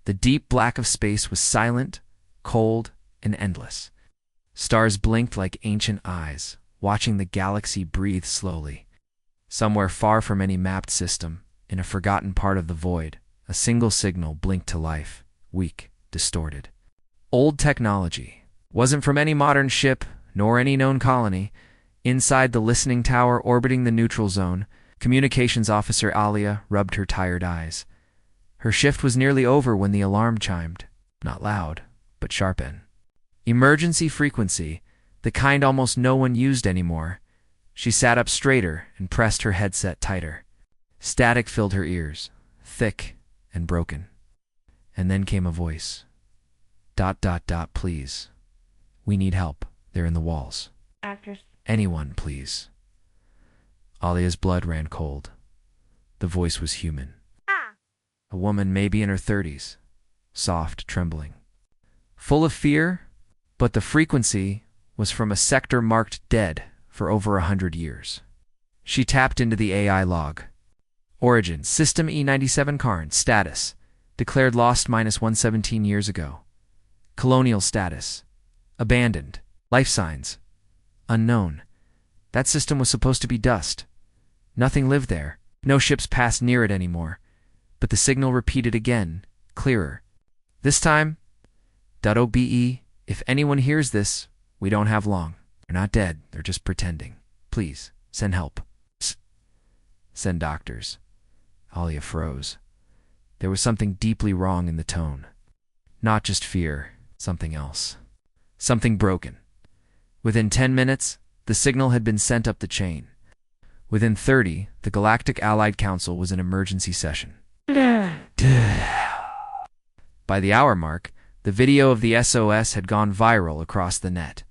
The deep black of space was silent, cold, and endless. Stars blinked like ancient eyes, watching the galaxy breathe slowly. Somewhere far from any mapped system, in a forgotten part of the void, a single signal blinked to life, weak, distorted. Old technology. Wasn't from any modern ship, nor any known colony. Inside the listening tower orbiting the neutral zone, communications officer Alia rubbed her tired eyes. Her shift was nearly over when the alarm chimed. Not loud, but sharp. Emergency frequency, the kind almost no one used anymore. She sat up straighter and pressed her headset tighter. Static filled her ears, thick and broken. And then came a voice. ... Please. We need help. They're in the walls. Actors. Anyone, please. Alia's blood ran cold. The voice was human. A woman maybe in her 30s, soft, trembling. Full of fear, but the frequency was from a sector marked dead for over 100 years. She tapped into the AI log. Origin, System E97 Karn, status, declared lost -117 years ago. Colonial status, abandoned. Life signs, unknown. That system was supposed to be dust. Nothing lived there. No ships passed near it anymore. But the signal repeated again, clearer. This time, .obe, if anyone hears this, we don't have long. They're not dead, they're just pretending. Please, send help. Send doctors. Alia froze. There was something deeply wrong in the tone. Not just fear, something else. Something broken. Within 10 minutes, the signal had been sent up the chain. Within 30, the Galactic Allied Council was in emergency session. By the hour mark, the video of the SOS had gone viral across the net.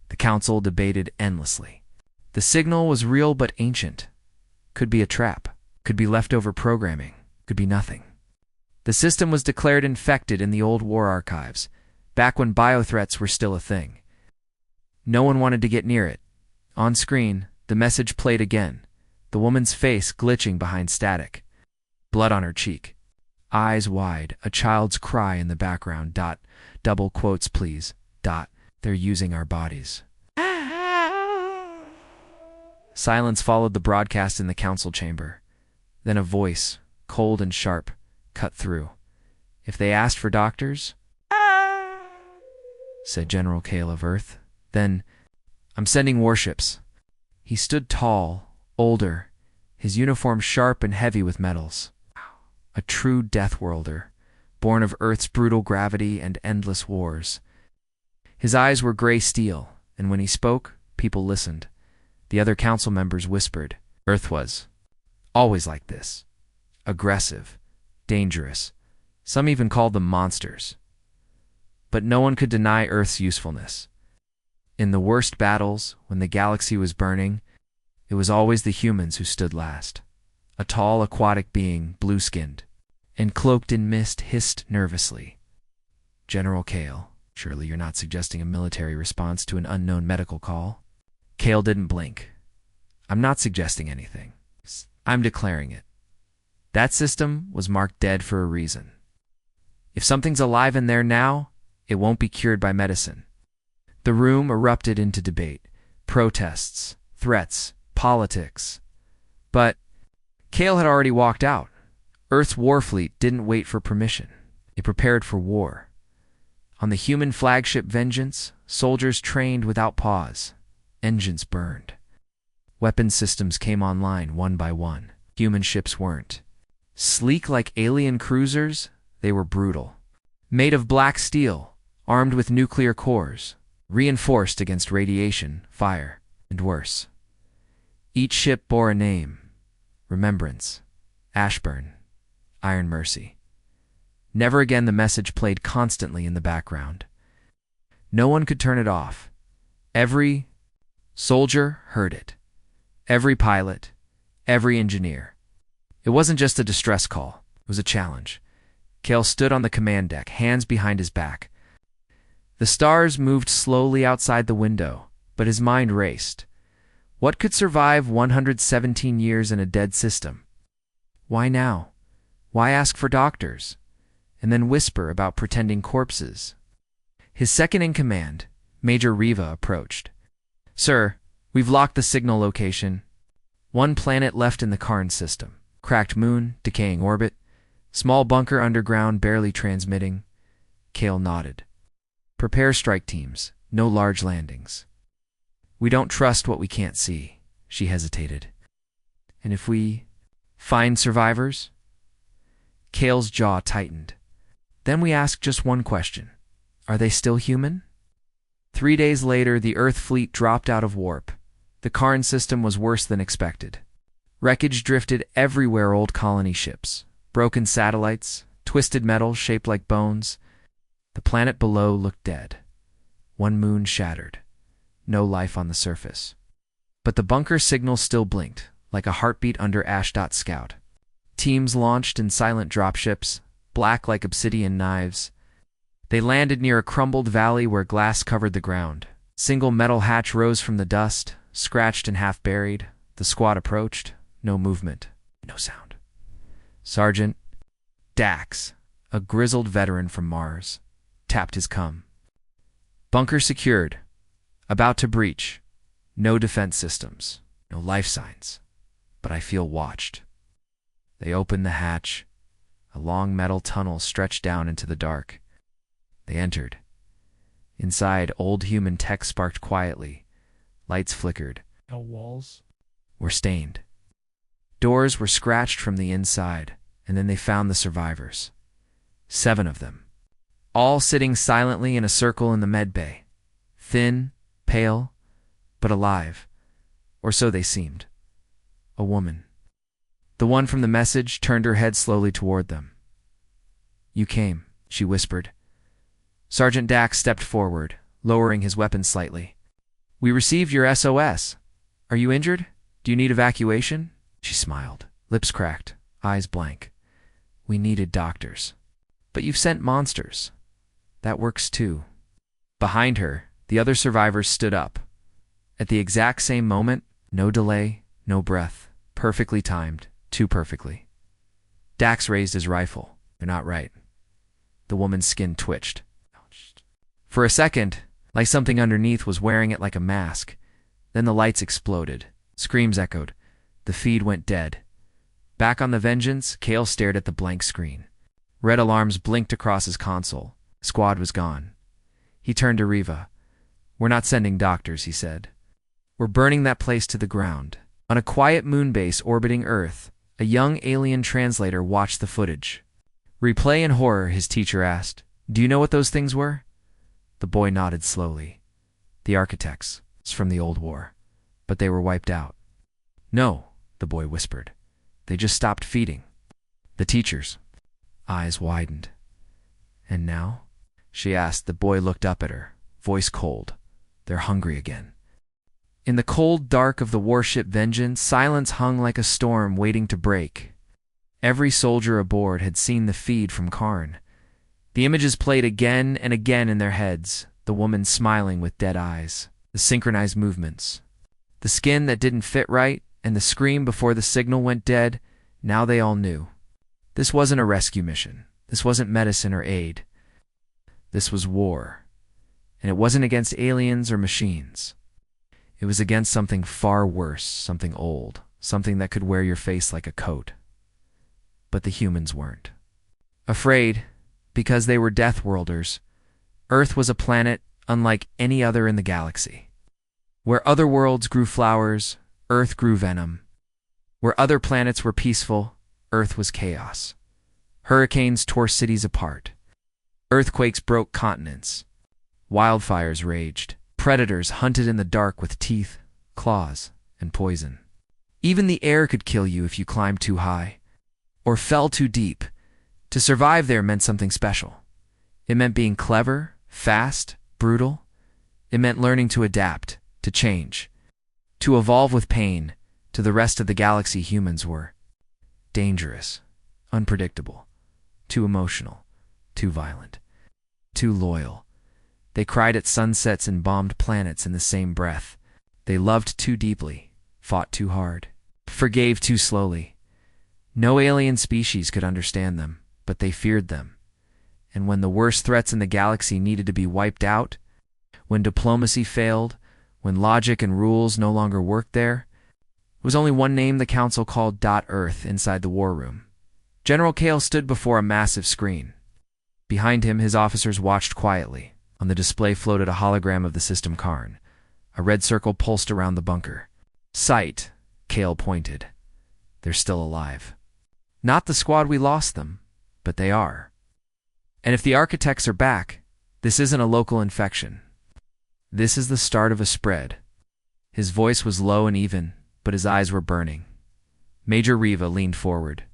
The council debated endlessly. The signal was real but ancient. Could be a trap. Could be leftover programming. Could be nothing. The system was declared infected in the old war archives, back when biothreats were still a thing. No one wanted to get near it. On screen, the message played again, the woman's face glitching behind static. Blood on her cheek. Eyes wide, a child's cry in the background. Double quotes, please. They're using our bodies. Silence followed the broadcast in the council chamber. Then a voice, cold and sharp, cut through. If they asked for doctors, said General Kale of Earth. Then, I'm sending warships. He stood tall, older, his uniform sharp and heavy with medals. A true Deathworlder, born of Earth's brutal gravity and endless wars. His eyes were gray steel, and when he spoke, people listened. The other council members whispered. Earth was always like this. Aggressive, dangerous. Some even called them monsters. But no one could deny Earth's usefulness. In the worst battles, when the galaxy was burning, it was always the humans who stood last. A tall aquatic being, blue-skinned, and cloaked in mist, hissed nervously. General Kale, surely you're not suggesting a military response to an unknown medical call? Kale didn't blink. I'm not suggesting anything. I'm declaring it. That system was marked dead for a reason. If something's alive in there now, it won't be cured by medicine. The room erupted into debate, protests, threats, politics. But Kale had already walked out. Earth's war fleet didn't wait for permission. It prepared for war. On the human flagship Vengeance, soldiers trained without pause. Engines burned. Weapon systems came online one by one. Human ships weren't. Sleek like alien cruisers, they were brutal. Made of black steel, armed with nuclear cores, reinforced against radiation, fire, and worse. Each ship bore a name. Remembrance, Ashburn, Iron Mercy. Never again the message played constantly in the background. No one could turn it off. Every soldier heard it. Every pilot, every engineer. It wasn't just a distress call. It was a challenge. Kale stood on the command deck, hands behind his back. The stars moved slowly outside the window, but his mind raced. What could survive 117 years in a dead system? Why now? Why ask for doctors? and then whisper about pretending corpses. His second-in-command, Major Riva, approached. "Sir, we've locked the signal location. One planet left in the Karn system. Cracked moon, decaying orbit, small bunker underground barely transmitting." Kale nodded. "Prepare strike teams, no large landings." "We don't trust what we can't see," she hesitated. "And if we find survivors?" Kale's jaw tightened. "Then we ask just one question. Are they still human?" 3 days later, the Earth fleet dropped out of warp. The Karn system was worse than expected. Wreckage drifted everywhere, old colony ships, broken satellites, twisted metal shaped like bones. The planet below looked dead. One moon shattered. No life on the surface. But the bunker signal still blinked, like a heartbeat under Ashdot Scout. Teams launched in silent dropships, black like obsidian knives. They landed near a crumbled valley where glass covered the ground. Single metal hatch rose from the dust, scratched and half buried. The squad approached. No movement. No sound. Sergeant Dax, a grizzled veteran from Mars, tapped his cum. "Bunker secured. About to breach. No defense systems. No life signs. But I feel watched." They opened the hatch. A long metal tunnel stretched down into the dark. They entered. Inside, old human tech sparked quietly. Lights flickered. Walls were stained. Doors were scratched from the inside, and then they found the survivors. 7 of them. All sitting silently in a circle in the med bay. Thin, pale, but alive. Or so they seemed. A woman. The one from the message turned her head slowly toward them. "You came," she whispered. Sergeant Dax stepped forward, lowering his weapon slightly. "We received your SOS. Are you injured? Do you need evacuation?" She smiled, lips cracked, eyes blank. "We needed doctors. But you've sent monsters. That works too." Behind her, the other survivors stood up. At the exact same moment, no delay, no breath, perfectly timed, too perfectly. Dax raised his rifle. "You're not right." The woman's skin twitched. For a second, like something underneath was wearing it like a mask. Then the lights exploded. Screams echoed. The feed went dead. Back on the Vengeance, Kale stared at the blank screen. Red alarms blinked across his console. Squad was gone. He turned to Riva. "We're not sending doctors," he said. "We're burning that place to the ground." On a quiet moon base orbiting Earth, a young alien translator watched the footage. "Replay in horror," his teacher asked. "Do you know what those things were?" The boy nodded slowly. "The architects. It's from the old war. But they were wiped out." "No," the boy whispered. "They just stopped feeding." The teacher's eyes widened. "And now?" she asked. The boy looked up at her, voice cold. "They're hungry again." In the cold dark of the warship Vengeance, silence hung like a storm waiting to break. Every soldier aboard had seen the feed from Karn. The images played again and again in their heads, the woman smiling with dead eyes, the synchronized movements, the skin that didn't fit right, and the scream before the signal went dead. Now they all knew. This wasn't a rescue mission. This wasn't medicine or aid. This was war. And it wasn't against aliens or machines. It was against something far worse, something old, something that could wear your face like a coat. But the humans weren't. Afraid, because they were Deathworlders, Earth was a planet unlike any other in the galaxy. Where other worlds grew flowers, Earth grew venom. Where other planets were peaceful, Earth was chaos. Hurricanes tore cities apart. Earthquakes broke continents. Wildfires raged. Predators hunted in the dark with teeth, claws, and poison. Even the air could kill you if you climbed too high or fell too deep. To survive there meant something special. It meant being clever, fast, brutal. It meant learning to adapt, to change, to evolve with pain. To the rest of the galaxy, humans were dangerous, unpredictable, too emotional, too violent, too loyal. They cried at sunsets and bombed planets in the same breath. They loved too deeply, fought too hard, forgave too slowly. No alien species could understand them, but they feared them. And when the worst threats in the galaxy needed to be wiped out, when diplomacy failed, when logic and rules no longer worked there, it was only one name the Council called Earth inside the war room. General Kale stood before a massive screen. Behind him, his officers watched quietly. On the display floated a hologram of the system Karn. A red circle pulsed around the bunker. Sight, Kale pointed. They're still alive. Not the squad we lost them, but they are. And if the architects are back, this isn't a local infection. This is the start of a spread. His voice was low and even, but his eyes were burning. Major Riva leaned forward.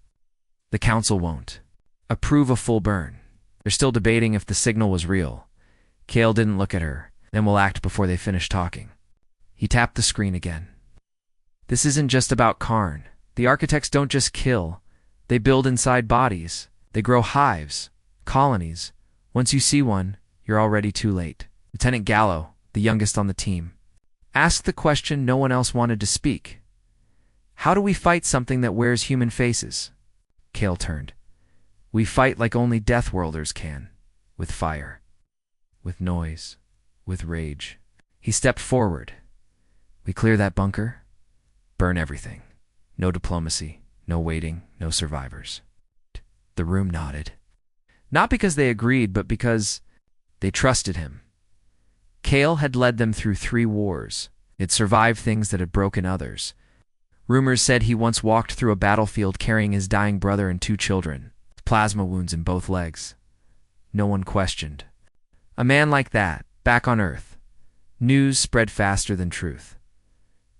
The Council won't approve a full burn. They're still debating if the signal was real. Kale didn't look at her, then will act before they finish talking. He tapped the screen again. This isn't just about Karn. The architects don't just kill. They build inside bodies. They grow hives, colonies. Once you see one, you're already too late. Lieutenant Gallo, the youngest on the team, asked the question no one else wanted to speak. How do we fight something that wears human faces? Kale turned. We fight like only Deathworlders can, with fire, with noise, with rage. He stepped forward. We clear that bunker, burn everything. No diplomacy, no waiting, no survivors. The room nodded. Not because they agreed, but because they trusted him. Kale had led them through 3 wars. He'd survived things that had broken others. Rumors said he once walked through a battlefield carrying his dying brother and 2 children, plasma wounds in both legs. No one questioned. A man like that, back on Earth. News spread faster than truth.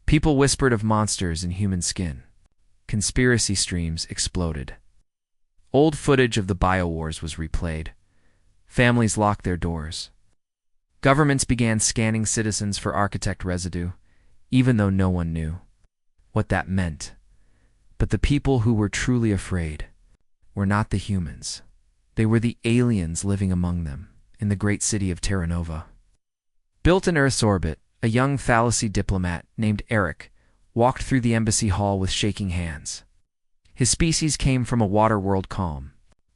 People whispered of monsters in human skin. Conspiracy streams exploded. Old footage of the biowars was replayed. Families locked their doors. Governments began scanning citizens for architect residue, even though no one knew what that meant. But the people who were truly afraid were not the humans. They were the aliens living among them in the great city of Terra Nova. Built in Earth's orbit, a young fallacy diplomat named Eric walked through the embassy hall with shaking hands. His species came from a water world calm,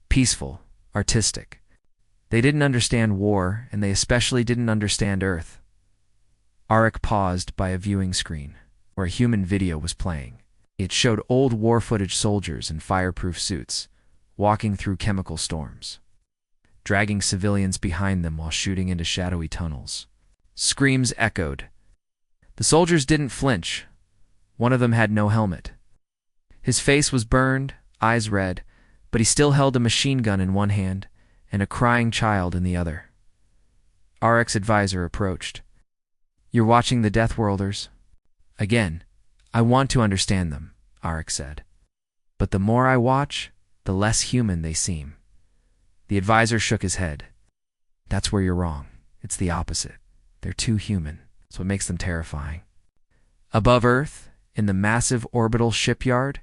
peaceful, artistic. They didn't understand war, and they especially didn't understand Earth. Arik paused by a viewing screen, where a human video was playing. It showed old war footage soldiers in fireproof suits, walking through chemical storms, dragging civilians behind them while shooting into shadowy tunnels. Screams echoed. The soldiers didn't flinch. One of them had no helmet. His face was burned, eyes red, but he still held a machine gun in one hand and a crying child in the other. Arik's advisor approached. You're watching the Deathworlders? Again, I want to understand them, Arik said. But the more I watch, the less human they seem. The advisor shook his head. That's where you're wrong. It's the opposite. They're too human. That's what makes them terrifying. Above Earth, in the massive orbital shipyard,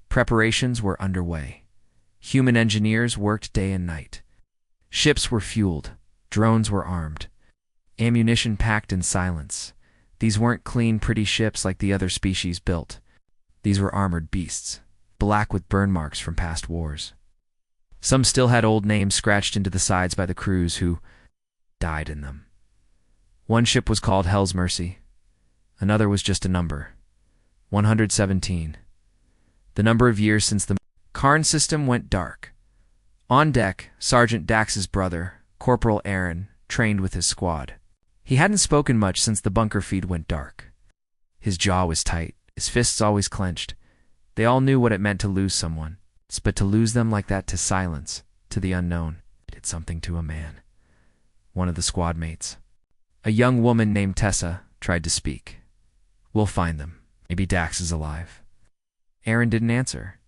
preparations were underway. Human engineers worked day and night. Ships were fueled. Drones were armed. Ammunition packed in silence. These weren't clean, pretty ships like the other species built. These were armored beasts, black with burn marks from past wars. Some still had old names scratched into the sides by the crews who died in them. One ship was called Hell's Mercy. Another was just a number. 117. The number of years since the Karn system went dark. On deck, Sergeant Dax's brother, Corporal Aaron, trained with his squad. He hadn't spoken much since the bunker feed went dark. His jaw was tight, his fists always clenched. They all knew what it meant to lose someone, but to lose them like that to silence, to the unknown, did something to a man. One of the squad mates, a young woman named Tessa, tried to speak. We'll find them. Maybe Dax is alive. Aaron didn't answer.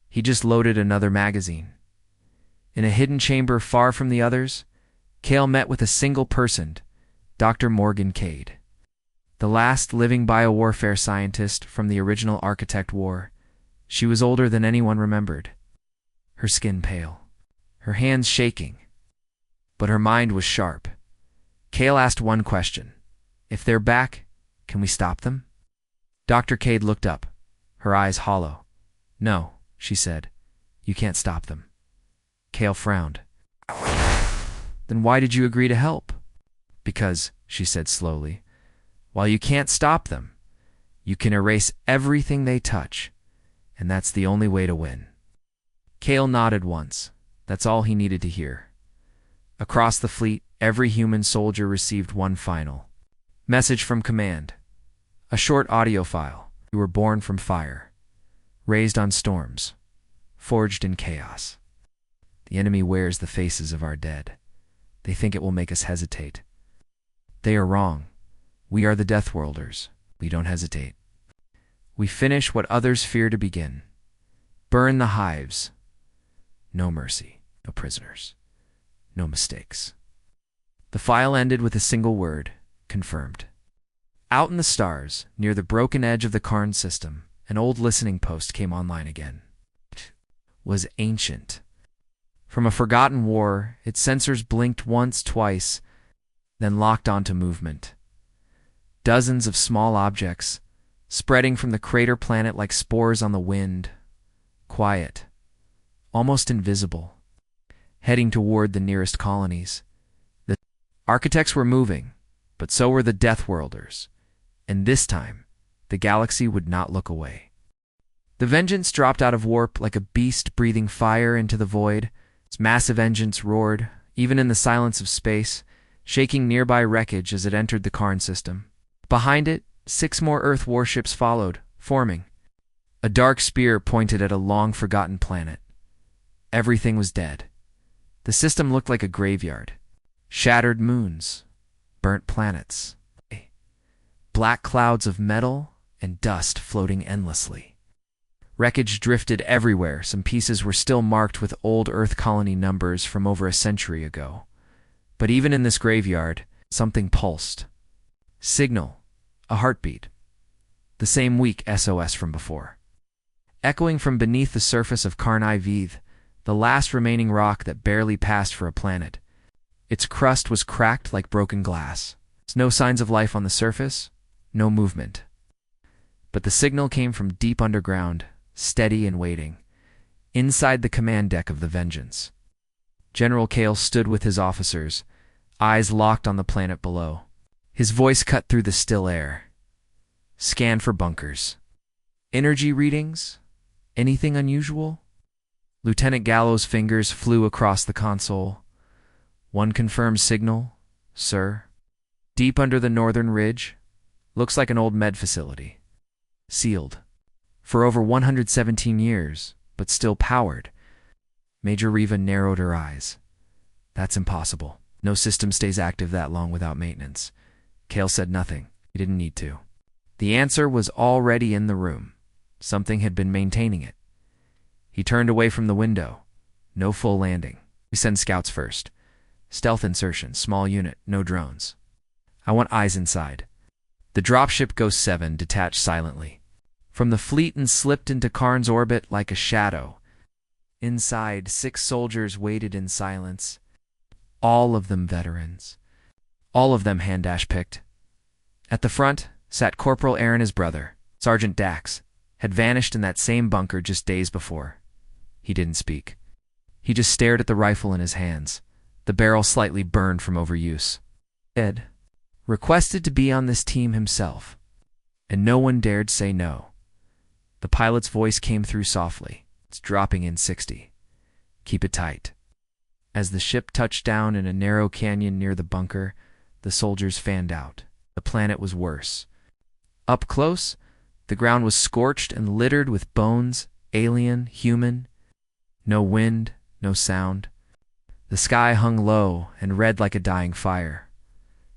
He just loaded another magazine. In a hidden chamber far from the others, Kale met with a single person, Dr. Morgan Cade, the last living biowarfare scientist from the original Architect War. She was older than anyone remembered, her skin pale, her hands shaking, but her mind was sharp. Kale asked one question. If they're back, can we stop them? Dr. Cade looked up, her eyes hollow. No, she said. You can't stop them. Kale frowned. Then why did you agree to help? Because, she said slowly, while you can't stop them, you can erase everything they touch, and that's the only way to win. Cale nodded once. That's all he needed to hear. Across the fleet, every human soldier received one final message from command. A short audio file. You were born from fire, raised on storms, forged in chaos. The enemy wears the faces of our dead. They think it will make us hesitate. They are wrong. We are the Deathworlders. We don't hesitate. We finish what others fear to begin. Burn the hives. No mercy, no prisoners, no mistakes. The file ended with a single word, confirmed. Out in the stars, near the broken edge of the Karn system, an old listening post came online again. It was ancient. From a forgotten war, its sensors blinked once, twice, then locked onto movement. Dozens of small objects, spreading from the crater planet like spores on the wind, quiet, almost invisible, heading toward the nearest colonies. The architects were moving, but so were the Deathworlders, and this time, the galaxy would not look away. The Vengeance dropped out of warp like a beast breathing fire into the void. Its massive engines roared, even in the silence of space, shaking nearby wreckage as it entered the Karn system. Behind it, 6 more Earth warships followed, forming. A dark spear pointed at a long-forgotten planet. Everything was dead. The system looked like a graveyard. Shattered moons, burnt planets, black clouds of metal and dust floating endlessly. Wreckage drifted everywhere. Some pieces were still marked with old Earth colony numbers from over a century ago. But even in this graveyard, something pulsed. Signal, a heartbeat. The same weak SOS from before. Echoing from beneath the surface of Karn IV, the last remaining rock that barely passed for a planet. Its crust was cracked like broken glass. No signs of life on the surface, no movement. But the signal came from deep underground, steady and waiting, inside the command deck of the Vengeance. General Cale stood with his officers, eyes locked on the planet below. His voice cut through the still air. Scan for bunkers. Energy readings? Anything unusual? Lieutenant Gallo's fingers flew across the console. One confirmed signal, sir. Deep under the northern ridge. Looks like an old med facility. Sealed. For over 117 years, but still powered. Major Riva narrowed her eyes. That's impossible. No system stays active that long without maintenance. Cale said nothing. He didn't need to. The answer was already in the room. Something had been maintaining it. He turned away from the window. No full landing. We send scouts first. Stealth insertion, small unit, no drones. I want eyes inside. The dropship Ghost 7 detached silently from the fleet and slipped into Karn's orbit like a shadow. Inside, 6 soldiers waited in silence. All of them veterans. All of them hand-picked. At the front sat Corporal Aaron, his brother. Sergeant Dax had vanished in that same bunker just days before. He didn't speak. He just stared at the rifle in his hands, the barrel slightly burned from overuse. Ed requested to be on this team himself, and no one dared say no. The pilot's voice came through softly. It's dropping in 60. Keep it tight. As the ship touched down in a narrow canyon near the bunker, the soldiers fanned out. The planet was worse. Up close, the ground was scorched and littered with bones, alien, human. No wind, no sound. The sky hung low and red like a dying fire.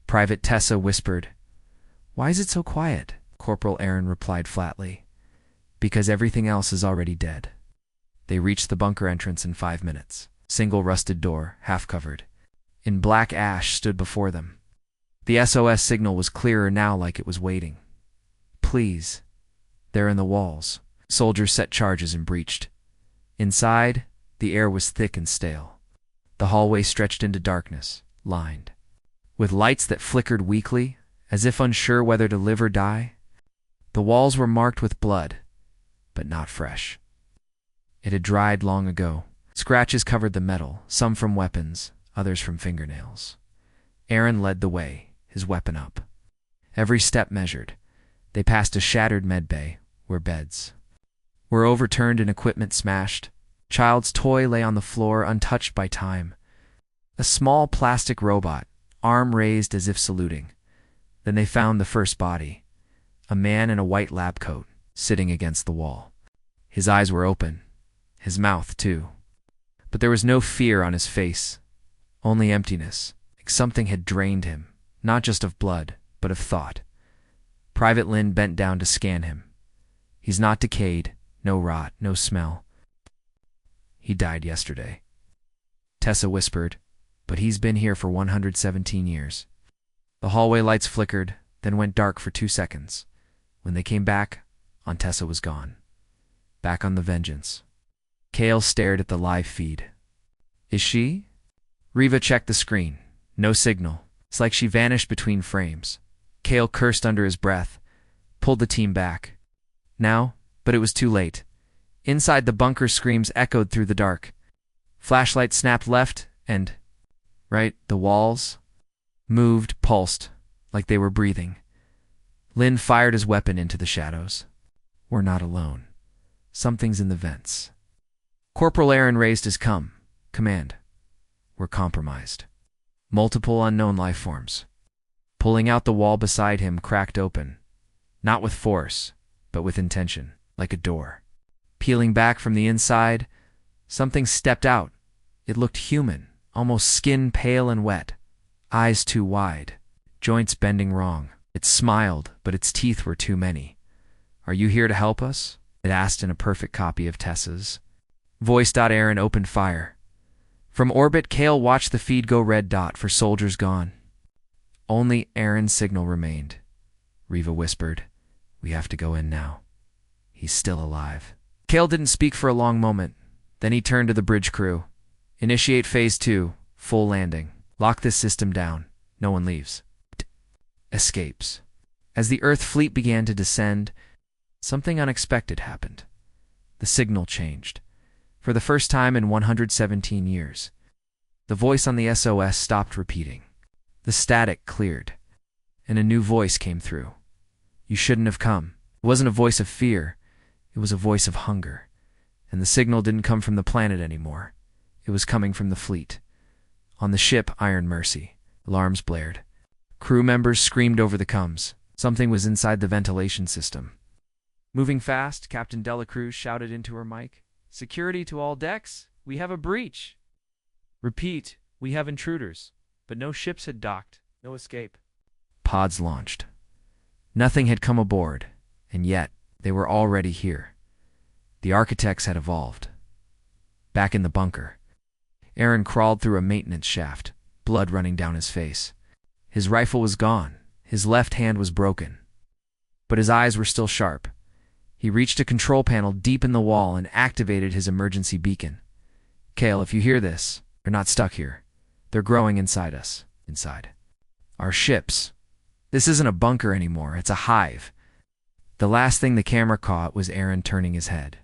Private Tessa whispered, "Why is it so quiet?" Corporal Aaron replied flatly, "Because everything else is already dead." They reached the bunker entrance in 5 minutes. Single rusted door, half covered. In black ash stood before them. The SOS signal was clearer now, like it was waiting. "Please." There in the walls, soldiers set charges and breached. Inside, the air was thick and stale. The hallway stretched into darkness, lined with lights that flickered weakly, as if unsure whether to live or die. The walls were marked with blood, but not fresh. It had dried long ago. Scratches covered the metal, some from weapons, others from fingernails. Aaron led the way, his weapon up. Every step measured. They passed a shattered medbay, where beds were overturned and equipment smashed. Child's toy lay on the floor, untouched by time. A small plastic robot, arm raised as if saluting. Then they found the first body, a man in a white lab coat, sitting against the wall. His eyes were open, his mouth too. But there was no fear on his face, only emptiness, like something had drained him, not just of blood, but of thought. Private Lynn bent down to scan him. He's not decayed, no rot, no smell. He died yesterday. Tessa whispered, but he's been here for 117 years. The hallway lights flickered, then went dark for 2 seconds. When they came back, Aunt Tessa was gone. Back on the Vengeance. Kale stared at the live feed. Is she? Riva checked the screen. No signal. It's like she vanished between frames. Kale cursed under his breath, pulled the team back. Now, but it was too late. Inside the bunker, screams echoed through the dark. Flashlight snapped left and right. The walls moved, pulsed, like they were breathing. Lynn fired his weapon into the shadows. We're not alone. Something's in the vents. Corporal Aaron raised his command. We're compromised. Multiple unknown life forms. Pulling out the wall beside him cracked open. Not with force, but with intention, like a door. Peeling back from the inside, something stepped out. It looked human, almost skin pale and wet. Eyes too wide, joints bending wrong. It smiled, but its teeth were too many. Are you here to help us? It asked in a perfect copy of Tessa's voice. Aaron opened fire. From orbit, Kale watched the feed go red. For soldiers gone. Only Aaron's signal remained. Riva whispered, we have to go in now. He's still alive. Kale didn't speak for a long moment. Then he turned to the bridge crew. Initiate phase 2, full landing. Lock this system down. No one leaves. Escapes. As the Earth fleet began to descend, something unexpected happened. The signal changed. For the first time in 117 years, the voice on the SOS stopped repeating. The static cleared, and a new voice came through. You shouldn't have come. It wasn't a voice of fear. It was a voice of hunger. And the signal didn't come from the planet anymore. It was coming from the fleet. On the ship Iron Mercy, alarms blared. Crew members screamed over the comms. Something was inside the ventilation system. Moving fast, Captain Delacruz shouted into her mic. Security to all decks, we have a breach. Repeat, we have intruders. But no ships had docked, no escape. Pods launched. Nothing had come aboard, and yet they were already here. The architects had evolved. Back in the bunker, Aaron crawled through a maintenance shaft, blood running down his face. His rifle was gone, his left hand was broken. But his eyes were still sharp. He reached a control panel deep in the wall and activated his emergency beacon. Kale, if you hear this, you're not stuck here. They're growing inside us. Inside our ships. This isn't a bunker anymore, it's a hive. The last thing the camera caught was Aaron turning his head.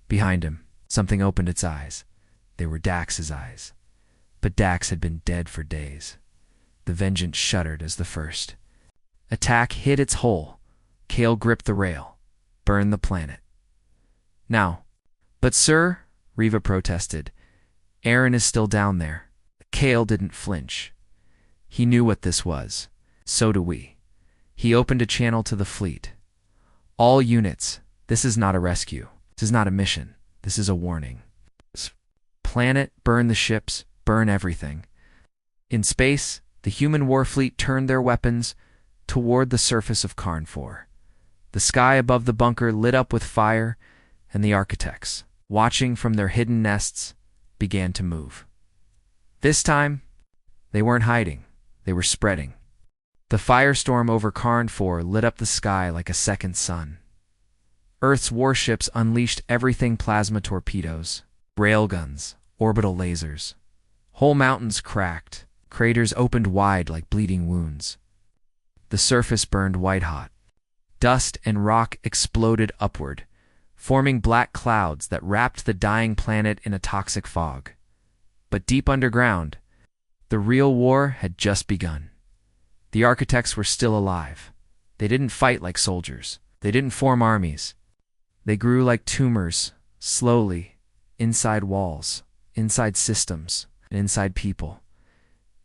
Behind him, something opened its eyes. They were Dax's eyes. But Dax had been dead for days. The Vengeance shuddered as the first attack hit its hole. Kale gripped the rail. Burn the planet. Now. But sir, Riva protested, Aaron is still down there. Kale didn't flinch. He knew what this was. So do we. He opened a channel to the fleet. All units, this is not a rescue. This is not a mission. This is a warning. Planet, burn the ships, burn everything. In space, the human war fleet turned their weapons toward the surface of Karn 4. The sky above the bunker lit up with fire, and the architects, watching from their hidden nests, began to move. This time, they weren't hiding. They were spreading. The firestorm over Karn 4 lit up the sky like a second sun. Earth's warships unleashed everything: plasma torpedoes, railguns, orbital lasers. Whole mountains cracked. Craters opened wide like bleeding wounds. The surface burned white-hot. Dust and rock exploded upward, forming black clouds that wrapped the dying planet in a toxic fog. But deep underground, The real war had just begun. The architects were still alive. They didn't fight like soldiers. They didn't form armies. They grew like tumors, slowly, inside walls, inside systems, and inside people.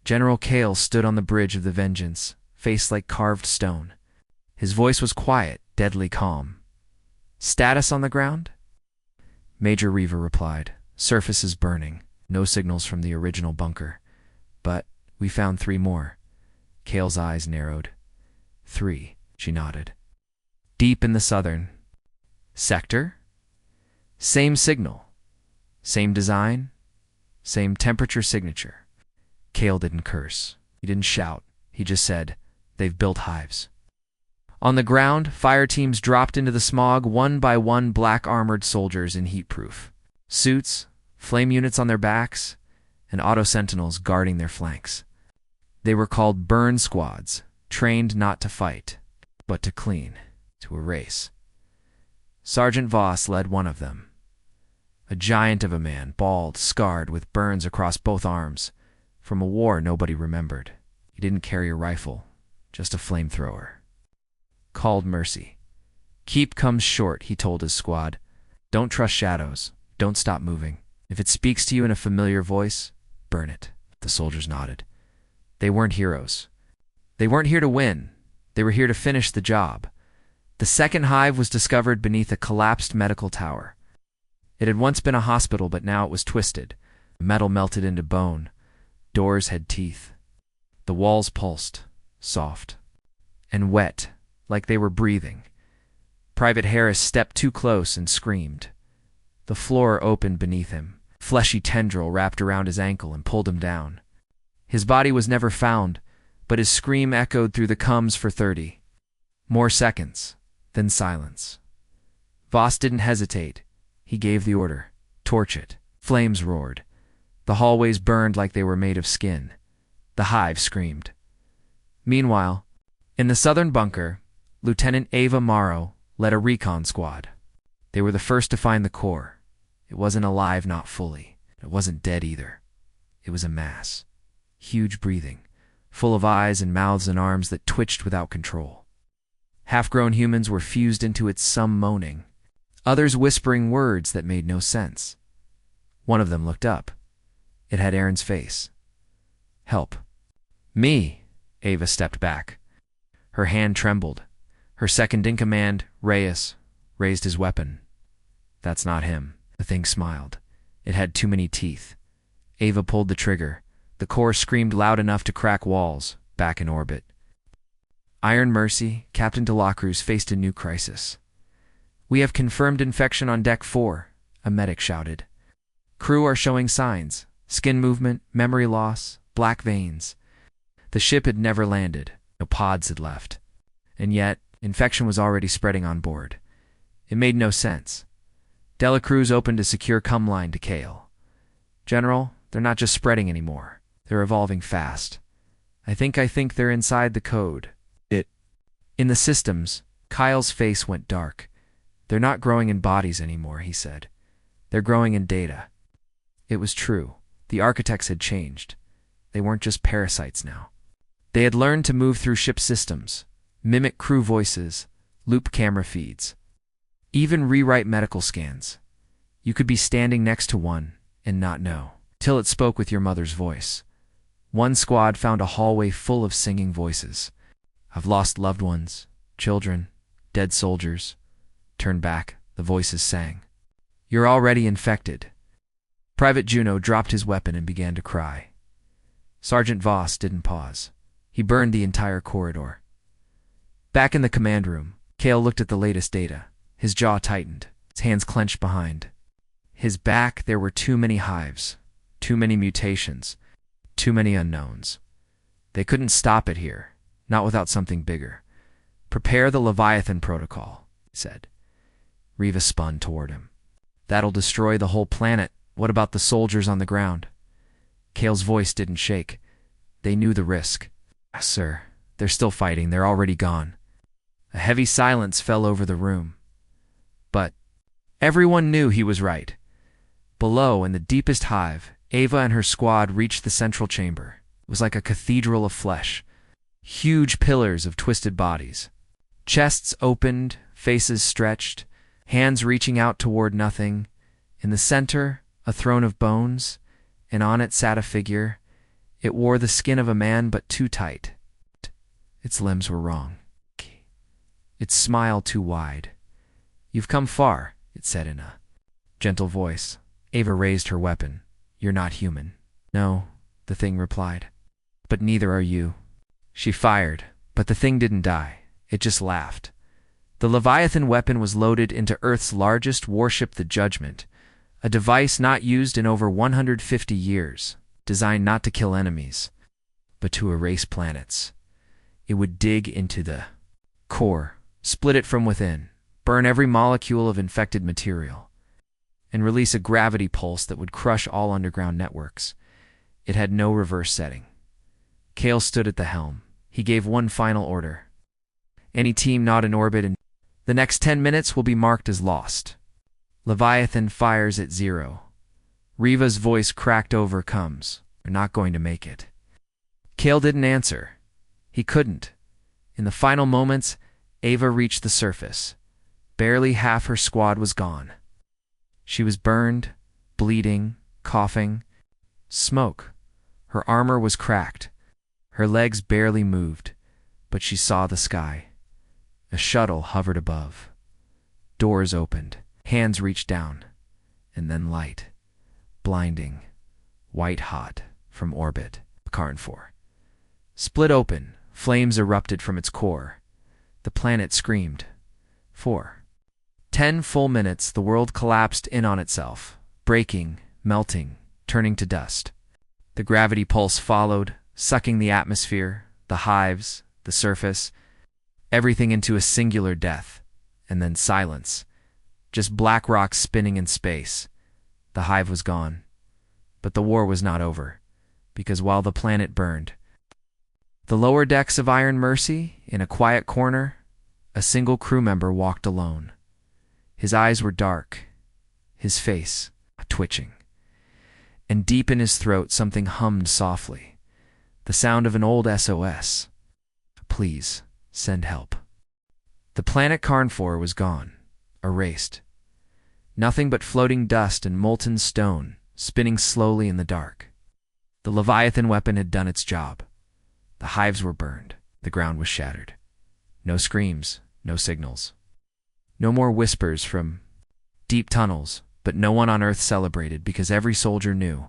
General Kale stood on the bridge of the Vengeance, face like carved stone. His voice was quiet, deadly calm. "Status on the ground?" Major Reaver replied, "Surface is burning. No signals from the original bunker. But we found 3 more." Kale's eyes narrowed. 3, she nodded. "Deep in the southern sector? Same signal. Same design. Same temperature signature." Kale didn't curse. He didn't shout. He just said, "They've built hives." On the ground, fire teams dropped into the smog, one by one, black-armored soldiers in heat-proof suits, flame units on their backs, and auto-sentinels guarding their flanks. They were called burn squads, trained not to fight, but to clean, to erase. Sergeant Voss led one of them. A giant of a man, bald, scarred, with burns across both arms, from a war nobody remembered. He didn't carry a rifle, just a flamethrower. Called Mercy. "Keep comes short," he told his squad. "Don't trust shadows. Don't stop moving. If it speaks to you in a familiar voice, burn it." The soldiers nodded. They weren't heroes. They weren't here to win. They were here to finish the job. The second hive was discovered beneath a collapsed medical tower. It had once been a hospital, but now it was twisted. Metal melted into bone. Doors had teeth. The walls pulsed, soft, and wet, like they were breathing. Private Harris stepped too close and screamed. The floor opened beneath him. Fleshy tendril wrapped around his ankle and pulled him down. His body was never found, but his scream echoed through the cums for 30 more seconds, then silence. Voss didn't hesitate. He gave the order. "Torch it." Flames roared. The hallways burned like they were made of skin. The hive screamed. Meanwhile, in the southern bunker, Lieutenant Ava Morrow led a recon squad. They were the first to find the core. It wasn't alive, not fully. It wasn't dead either. It was a mass. Huge breathing, full of eyes and mouths and arms that twitched without control. Half-grown humans were fused into it, some moaning, others whispering words that made no sense. One of them looked up. It had Aaron's face. "Help." "Me." Ava stepped back. Her hand trembled. Her second-in-command, Reyes, raised his weapon. "That's not him." The thing smiled. It had too many teeth. Ava pulled the trigger. The core screamed loud enough to crack walls, back in orbit. Iron Mercy, Captain de la Cruz, faced a new crisis. "We have confirmed infection on Deck 4, a medic shouted. "Crew are showing signs. Skin movement, memory loss, black veins." The ship had never landed. No pods had left. And yet, infection was already spreading on board. It made no sense. De la Cruz opened a secure cum line to Kale. "General, they're not just spreading anymore. They're evolving fast. I think they're inside the code. In the systems." Kyle's face went dark. "They're not growing in bodies anymore," he said. "They're growing in data." It was true. The architects had changed. They weren't just parasites now. They had learned to move through ship systems, mimic crew voices, loop camera feeds, even rewrite medical scans. You could be standing next to one and not know, till it spoke with your mother's voice. One squad found a hallway full of singing voices. "I've lost loved ones, children, dead soldiers." "Turn back," the voices sang. "You're already infected." Private Juno dropped his weapon and began to cry. Sergeant Voss didn't pause. He burned the entire corridor. Back in the command room, Kale looked at the latest data. His jaw tightened, his hands clenched behind. His back, there were too many hives, too many mutations, too many unknowns. They couldn't stop it here, not without something bigger. "Prepare the Leviathan Protocol," he said. Reva spun toward him. "That'll destroy the whole planet. What about the soldiers on the ground?" Kale's voice didn't shake. They knew the risk. "Sir, they're still fighting. They're already gone." A heavy silence fell over the room. But everyone knew he was right. Below, in the deepest hive, Ava and her squad reached the central chamber. It was like a cathedral of flesh, huge pillars of twisted bodies. Chests opened, faces stretched, hands reaching out toward nothing. In the center, a throne of bones, and on it sat a figure. It wore the skin of a man, but too tight. Its limbs were wrong. Its smile too wide. "You've come far," it said in a gentle voice. Ava raised her weapon. "You're not human." "No," the thing replied. "But neither are you." She fired, but the thing didn't die. It just laughed. The Leviathan weapon was loaded into Earth's largest warship, the Judgment, a device not used in over 150 years, designed not to kill enemies, but to erase planets. It would dig into the core, split it from within, burn every molecule of infected material, and release a gravity pulse that would crush all underground networks. It had no reverse setting. Kale stood at the helm. He gave one final order. "Any team not in orbit in the next 10 minutes will be marked as lost. Leviathan fires at 0. Riva's voice cracked over comes. We're not going to make it." Kale didn't answer. He couldn't. In the final moments, Ava reached the surface. Barely half her squad was gone. She was burned, bleeding, coughing. Smoke. Her armor was cracked. Her legs barely moved, but she saw the sky. A shuttle hovered above. Doors opened. Hands reached down. And then light. Blinding. White-hot from orbit. Karn 4. Split open. Flames erupted from its core. The planet screamed. 4. 10 full minutes, the world collapsed in on itself, breaking, melting, turning to dust. The gravity pulse followed, sucking the atmosphere, the hives, the surface, everything into a singular death, and then silence. Just black rocks spinning in space. The hive was gone. But the war was not over, because while the planet burned, the lower decks of Iron Mercy, in a quiet corner, a single crew member walked alone. His eyes were dark, his face twitching, and deep in his throat something hummed softly, the sound of an old SOS. "Please, send help." The planet Karn 4 was gone, erased. Nothing but floating dust and molten stone, spinning slowly in the dark. The Leviathan weapon had done its job. The hives were burned. The ground was shattered. No screams, no signals. No more whispers from deep tunnels, but no one on Earth celebrated because every soldier knew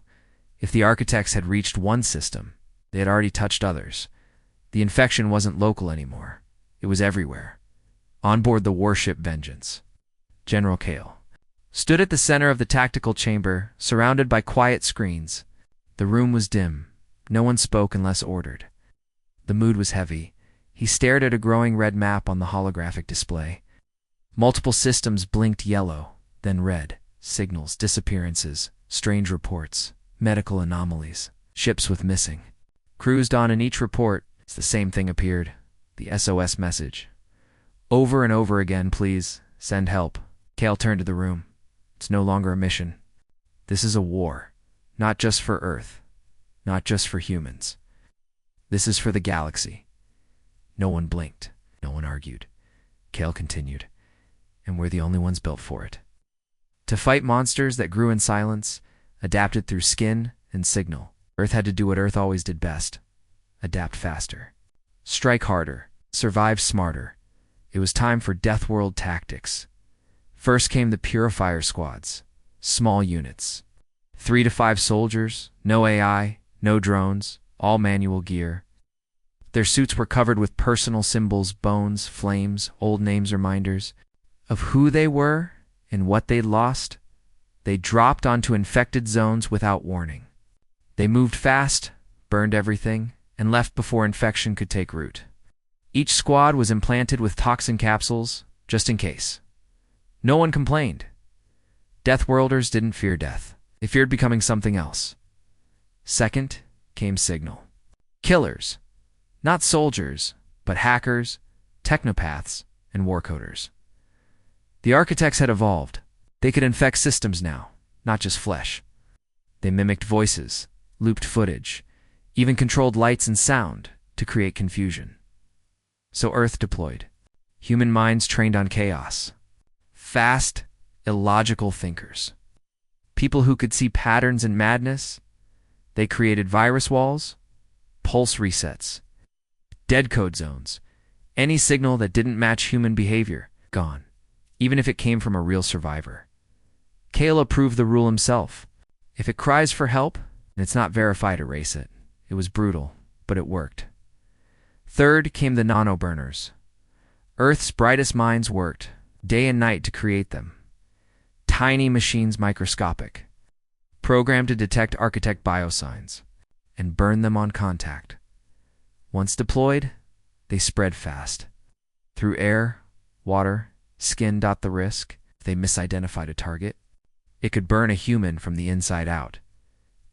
if the architects had reached one system, they had already touched others. The infection wasn't local anymore. It was everywhere. On board the warship Vengeance, General Kale stood at the center of the tactical chamber, surrounded by quiet screens. The room was dim. No one spoke unless ordered. The mood was heavy. He stared at a growing red map on the holographic display. Multiple systems blinked yellow, then red. Signals, disappearances, strange reports, medical anomalies, ships with missing. Cruised on in each report, the same thing appeared. The SOS message. Over and over again, "Please, send help." Kale turned to the room. It's no longer a mission. This is a war. Not just for Earth. Not just for humans. This is for the galaxy. No one blinked. No one argued. Kale continued. And we're the only ones built for it. To fight monsters that grew in silence, adapted through skin and signal. Earth had to do what Earth always did best. Adapt faster. Strike harder. Survive smarter. It was time for Deathworld tactics. First came the Purifier squads. Small units. 3 to 5 soldiers, no AI, no drones, all manual gear. Their suits were covered with personal symbols, bones, flames, old names, reminders of who they were and what they'd lost. They dropped onto infected zones without warning. They moved fast, burned everything, and left before infection could take root. Each squad was implanted with toxin capsules, just in case. No one complained. Deathworlders didn't fear death. They feared becoming something else. Second came Signal. Killers. Not soldiers, but hackers, technopaths, and warcoders. The architects had evolved. They could infect systems now, not just flesh. They mimicked voices, looped footage, even controlled lights and sound to create confusion. So Earth deployed. Human minds trained on chaos. Fast, illogical thinkers. People who could see patterns in madness. They created virus walls, pulse resets, dead code zones. Any signal that didn't match human behavior, gone, even if it came from a real survivor. Kale approved the rule himself. If it cries for help, and it's not verified, erase it. It was brutal, but it worked. Third came the nano-burners. Earth's brightest minds worked, day and night, to create them. Tiny machines, microscopic, programmed to detect architect biosigns and burn them on contact. Once deployed, they spread fast. Through air, water, skin. The risk, if they misidentified a target, it could burn a human from the inside out.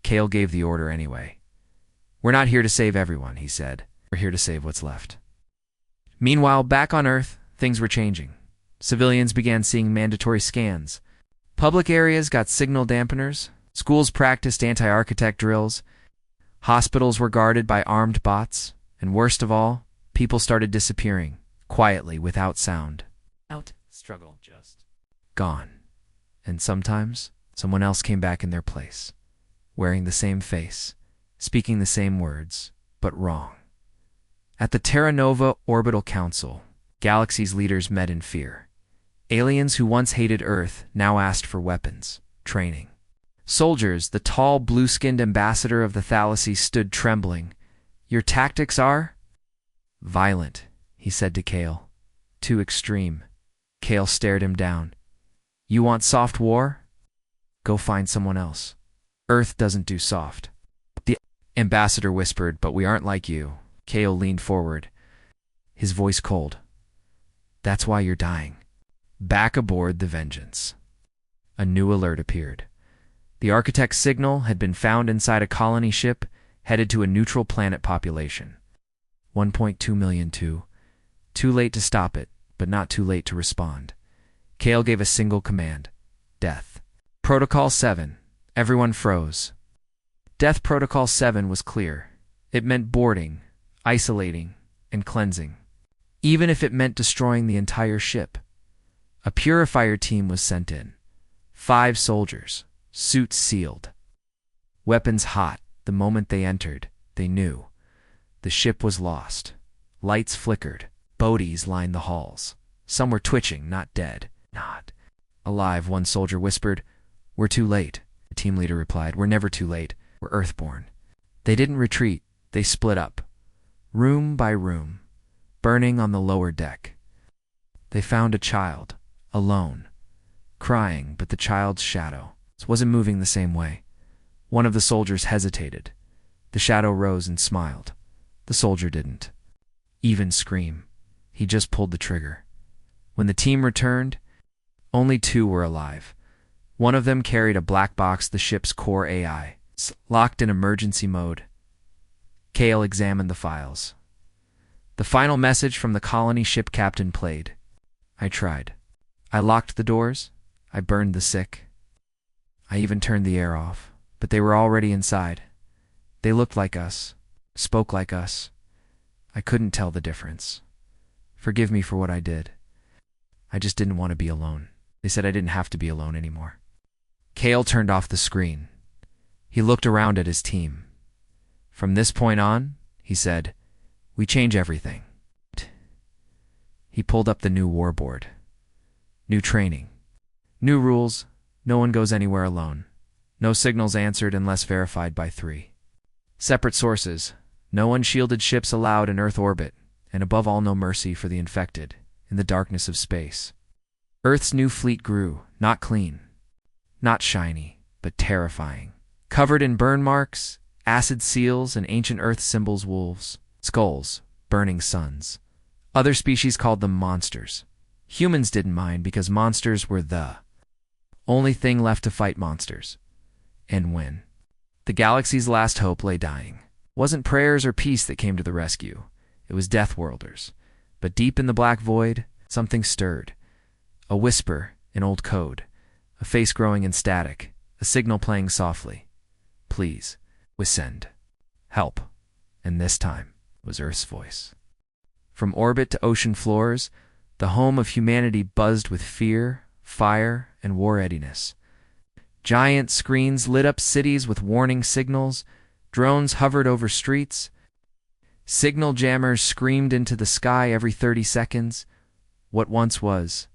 Kale gave the order anyway. "We're not here to save everyone," he said. "We're here to save what's left." Meanwhile, back on Earth, things were changing. Civilians began seeing mandatory scans. Public areas got signal dampeners. Schools practiced anti-architect drills. Hospitals were guarded by armed bots. And worst of all, people started disappearing, quietly, without sound. Struggle, just gone. And sometimes, someone else came back in their place, wearing the same face, speaking the same words, but wrong. At the Terra Nova Orbital Council, Galaxy's leaders met in fear. Aliens who once hated Earth now asked for weapons, training. Soldiers, the tall, blue-skinned ambassador of the Thalassy, stood trembling. "Your tactics are violent," he said to Kale. "Too extreme." Kale stared him down. "You want soft war? Go find someone else. Earth doesn't do soft." The ambassador whispered, "But we aren't like you." Kale leaned forward, his voice cold. "That's why you're dying." Back aboard the Vengeance, a new alert appeared. The architect's signal had been found inside a colony ship headed to a neutral planet population. 1.2 million. Too late to stop it, but not too late to respond. Kale gave a single command: death. Protocol 7. Everyone froze. Death Protocol 7 was clear. It meant boarding, isolating, and cleansing, even if it meant destroying the entire ship. A purifier team was sent in. 5 soldiers, suits sealed, weapons hot. The moment they entered, they knew. The ship was lost. Lights flickered. Bodies lined the halls. Some were twitching, not dead. Not alive, one soldier whispered. "We're too late." The team leader replied, "We're never too late. We're Earthborn." They didn't retreat. They split up, room by room, burning on the lower deck. They found a child, alone, crying, but the child's shadow wasn't moving the same way. One of the soldiers hesitated. The shadow rose and smiled. The soldier didn't even scream. He just pulled the trigger. When the team returned, only 2 were alive. One of them carried a black box, the ship's core AI, locked in emergency mode. Kale examined the files. The final message from the colony ship captain played. "I tried. I locked the doors. I burned the sick. I even turned the air off. But they were already inside. They looked like us, spoke like us. I couldn't tell the difference. Forgive me for what I did. I just didn't want to be alone." They said I didn't have to be alone anymore. Kale turned off the screen. He looked around at his team. "From this point on," he said, "we change everything." He pulled up the new war board. New training. New rules. No one goes anywhere alone. No signals answered unless verified by 3. Separate sources. No unshielded ships allowed in Earth orbit. And above all, no mercy for the infected in the darkness of space. Earth's new fleet grew, not clean, not shiny, but terrifying. Covered in burn marks, acid seals, and ancient Earth symbols: wolves, skulls, burning suns. Other species called them monsters. Humans didn't mind because monsters were the only thing left to fight monsters and win. The galaxy's last hope lay dying. It wasn't prayers or peace that came to the rescue. It was Deathworlders. But deep in the black void, something stirred. A whisper in old code, a face growing in static, a signal playing softly. "Please, send help." And this time was Earth's voice. From orbit to ocean floors, the home of humanity buzzed with fear, fire, and war readiness. Giant screens lit up cities with warning signals, drones hovered over streets, signal jammers screamed into the sky every 30 seconds. What once was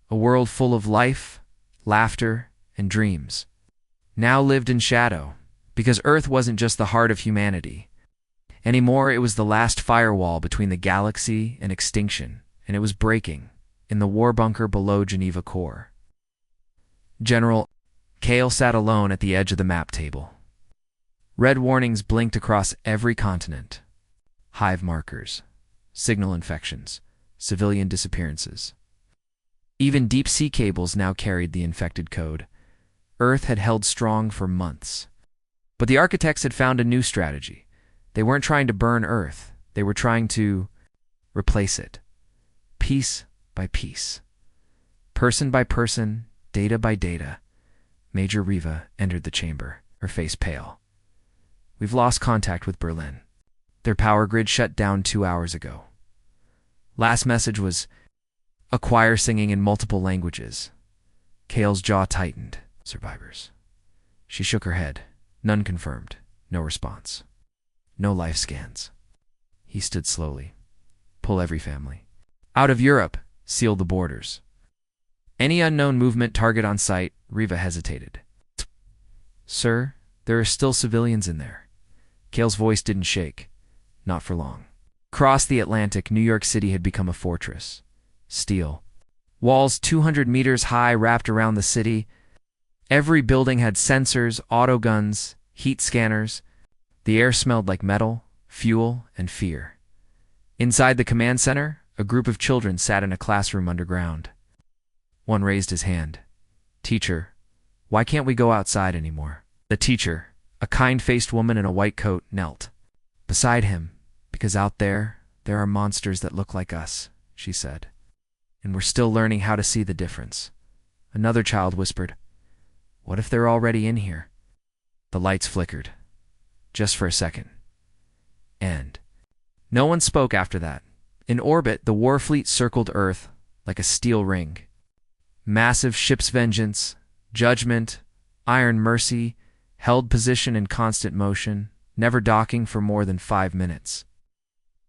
a world full of life, laughter, and dreams now lived in shadow, because Earth wasn't just the heart of humanity. Anymore, it was the last firewall between the galaxy and extinction, and it was breaking in the war bunker below Geneva Core. General Kale sat alone at the edge of the map table. Red warnings blinked across every continent. Hive markers, signal infections, civilian disappearances. Even deep-sea cables now carried the infected code. Earth had held strong for months. But the architects had found a new strategy. They weren't trying to burn Earth. They were trying to replace it, piece by piece. Person by person, data by data. Major Riva entered the chamber, her face pale. We've lost contact with Berlin. Their power grid shut down 2 hours ago. Last message was a choir singing in multiple languages. Kale's jaw tightened. Survivors. She shook her head. None confirmed. No response. No life scans. He stood slowly. Pull every family. Out of Europe. Seal the borders. Any unknown movement target on site. Riva hesitated. Sir, there are still civilians in there. Kale's voice didn't shake. Not for long. Across the Atlantic, New York City had become a fortress. Steel. Walls 200 meters high wrapped around the city. Every building had sensors, autoguns, heat scanners. The air smelled like metal, fuel, and fear. Inside the command center, a group of children sat in a classroom underground. One raised his hand. Teacher, why can't we go outside anymore? The teacher, a kind-faced woman in a white coat, knelt beside him, because out there are monsters that look like us, she said. And we're still learning how to see the difference. Another child whispered, what if they're already in here? The lights flickered, just for a second. And no one spoke after that. In orbit, the war fleet circled Earth like a steel ring. Massive ships Vengeance, Judgment, Iron Mercy held position in constant motion, never docking for more than 5 minutes.